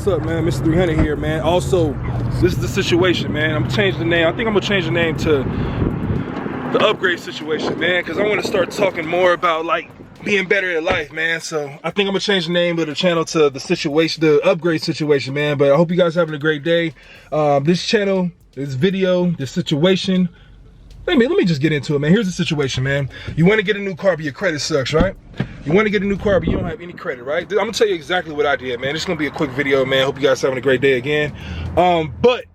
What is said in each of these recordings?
what's up, man? Mr. 300 here, man. Also, this is the situation, man. I'm gonna change the name. I think I'm gonna change the name to the upgrade situation, man, because I want to start talking more about like being better at life, man. So I think I'm gonna change the name of the channel to the situation, the upgrade situation, man. But I hope you guys are having a great day. This channel, this video, this situation. Let me just get into it, man. Here's the situation, man. You want to get a new car, but your credit sucks, right? You want to get a new car, but you don't have any credit, right? I'm gonna tell you exactly what I did, man. This is gonna be a quick video, man. Hope you guys are having a great day again. But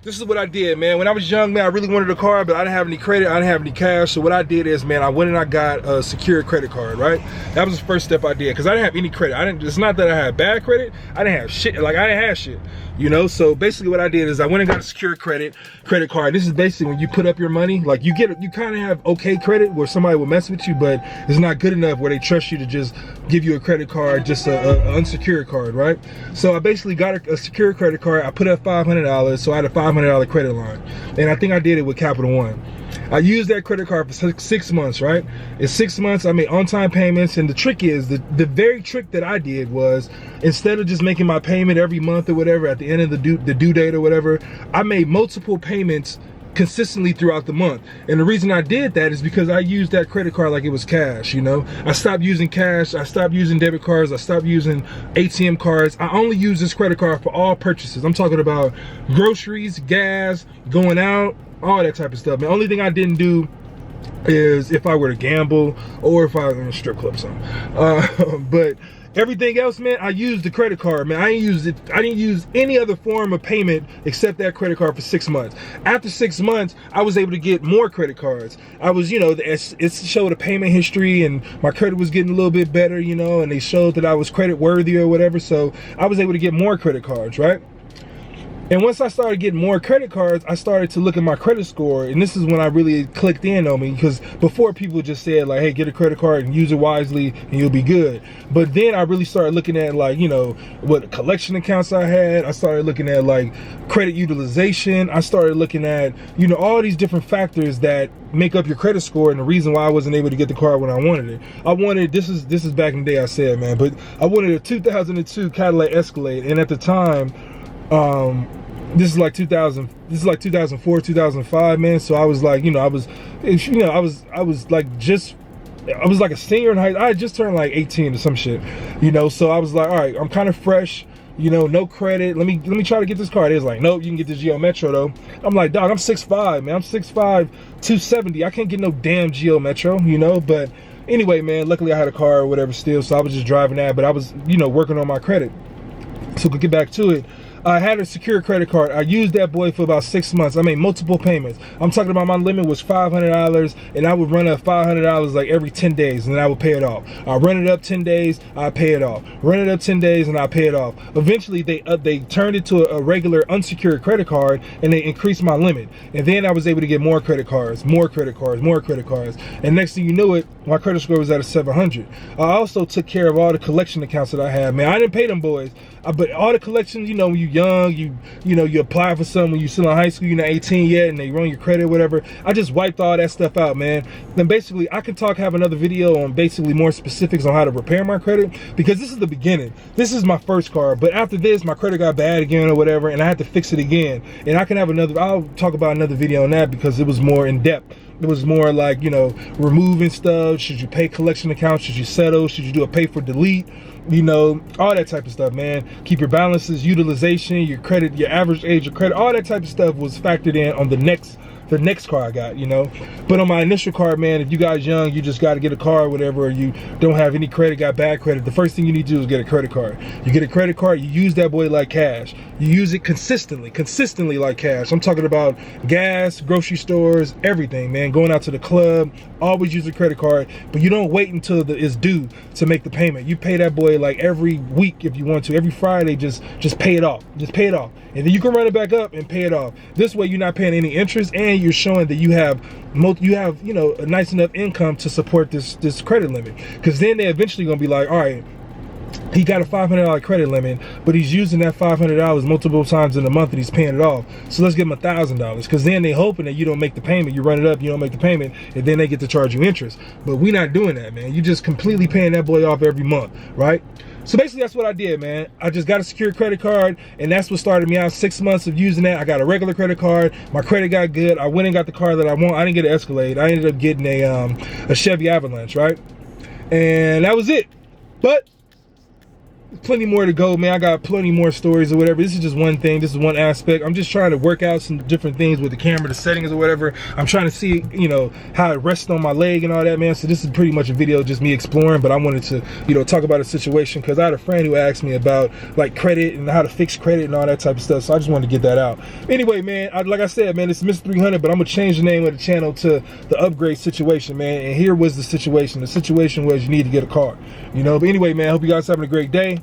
this is what I did, man. When I was young, man, I really wanted a car, but I didn't have any credit, I didn't have any cash. So what I did is, man, I went and I got a secured credit card, right? That was the first step I did, because I didn't have any credit. It's not that I had bad credit, I didn't have shit, like I didn't have shit, you know? So basically what I did is I went and got a secured credit card. This is basically when you put up your money, like you kind of have okay credit where somebody will mess with you, but it's not good enough where they trust you to just give you a credit card, just a unsecured card, right? So I basically got a secured credit card. I put up $500, so I had a $500 credit line. And I think I did it with Capital One. I used that credit card for 6 months, right? In 6 months, I made on-time payments. And the trick is, the very trick that I did was, instead of just making my payment every month or whatever, at the end of the due date or whatever, I made multiple payments consistently throughout the month. And the reason I did that is because I used that credit card like it was cash, you know? I stopped using cash, I stopped using debit cards, I stopped using ATM cards. I only use this credit card for all purchases. I'm talking about groceries, gas, going out, all that type of stuff. The only thing I didn't do is if I were to gamble or if I was in a strip club or something. But everything else, man, I used the credit card, man. I didn't use any other form of payment except that credit card for 6 months. After 6 months, I was able to get more credit cards. I was, you know, it showed a payment history and my credit was getting a little bit better, you know, and they showed that I was credit worthy or whatever. So I was able to get more credit cards, right? And once I started getting more credit cards, I started to look at my credit score. And this is when I really clicked in on me, because before people just said like, hey, get a credit card and use it wisely and you'll be good. But then I really started looking at like, you know, what collection accounts I had. I started looking at like credit utilization. I started looking at, you know, all these different factors that make up your credit score, and the reason why I wasn't able to get the car when I wanted it. This is back in the day, I said, man, but I wanted a 2002 Cadillac Escalade. And at the time, this is like 2004, 2005, man. So I was like, I was like a senior in high school. I had just turned like 18 or some shit, you know. So I was like, all right, I'm kind of fresh, you know, no credit. Let me try to get this car. It was like, nope, you can get the Geo Metro though. I'm like, dog, I'm 6'5", man. I'm 6'5", 270. I can't get no damn Geo Metro, you know. But anyway, man, luckily I had a car or whatever still, so I was just driving that. But I was, you know, working on my credit. So to get back to it, I had a secure credit card. I used that boy for about 6 months. I made multiple payments. I'm talking about my limit was $500, and I would run up $500 like every 10 days, and then I would pay it off. I run it up 10 days, I pay it off. Run it up 10 days, and I pay it off. Eventually, they turned it to a regular unsecured credit card, and they increased my limit. And then I was able to get more credit cards, more credit cards, more credit cards. And next thing you knew it, my credit score was at a 700. I also took care of all the collection accounts that I had, man. I didn't pay them boys, but all the collections, you know, when you're young, you know, you apply for something when you're still in high school, you're not 18 yet, and they run your credit, whatever. I just wiped all that stuff out, man. Then basically, I can have another video on basically more specifics on how to repair my credit, because this is the beginning. This is my first car, but after this, my credit got bad again or whatever, and I had to fix it again. And I can have I'll talk about another video on that, because it was more in depth. It was more like, you know, removing stuff. Should you pay collection accounts? Should you settle? Should you do a pay for delete? You know, all that type of stuff, man. Keep your balances, utilization, your credit, your average age of credit, all that type of stuff was factored in on the next car I got, you know. But on my initial car, man, if you guys young, you just got to get a car or whatever, or you don't have any credit, got bad credit, the first thing you need to do is get a credit card. You get a credit card, you use that boy like cash. You use it consistently like cash. I'm talking about gas, grocery stores, everything, man. Going out to the club, always use a credit card, but you don't wait until it's due to make the payment. You pay that boy like every week if you want to. Every Friday, just pay it off. Just pay it off. And then you can run it back up and pay it off. This way you're not paying any interest, and you're showing that you have, you know, a nice enough income to support this credit limit. Because then they're eventually gonna be like, all right, he got a $500 credit limit, but he's using that $500 multiple times in a month and he's paying it off. So let's give him $1,000, because then they hoping that you don't make the payment. You run it up, you don't make the payment, and then they get to charge you interest. But we're not doing that, man. You just completely paying that boy off every month, right? So basically that's what I did, man. I just got a secure credit card, and that's what started me out. 6 months of using that. I got a regular credit card. My credit got good. I went and got the car that I want. I didn't get an Escalade. I ended up getting a Chevy Avalanche, right? And that was it. But plenty more to go, man. I got plenty more stories or whatever. This is just one thing. This is one aspect. I'm just trying to work out some different things with the camera, the settings or whatever. I'm trying to see, you know, how it rests on my leg and all that, man. So this is pretty much a video just me exploring, but I wanted to, you know, talk about a situation because I had a friend who asked me about like credit and how to fix credit and all that type of stuff. So I just wanted to get that out. Anyway, man, like I said, man, it's Mr. 300, but I'm gonna change the name of the channel to the upgrade situation, man. And here was the situation. The situation was you need to get a car, you know. But anyway, man, I hope you guys having a great day.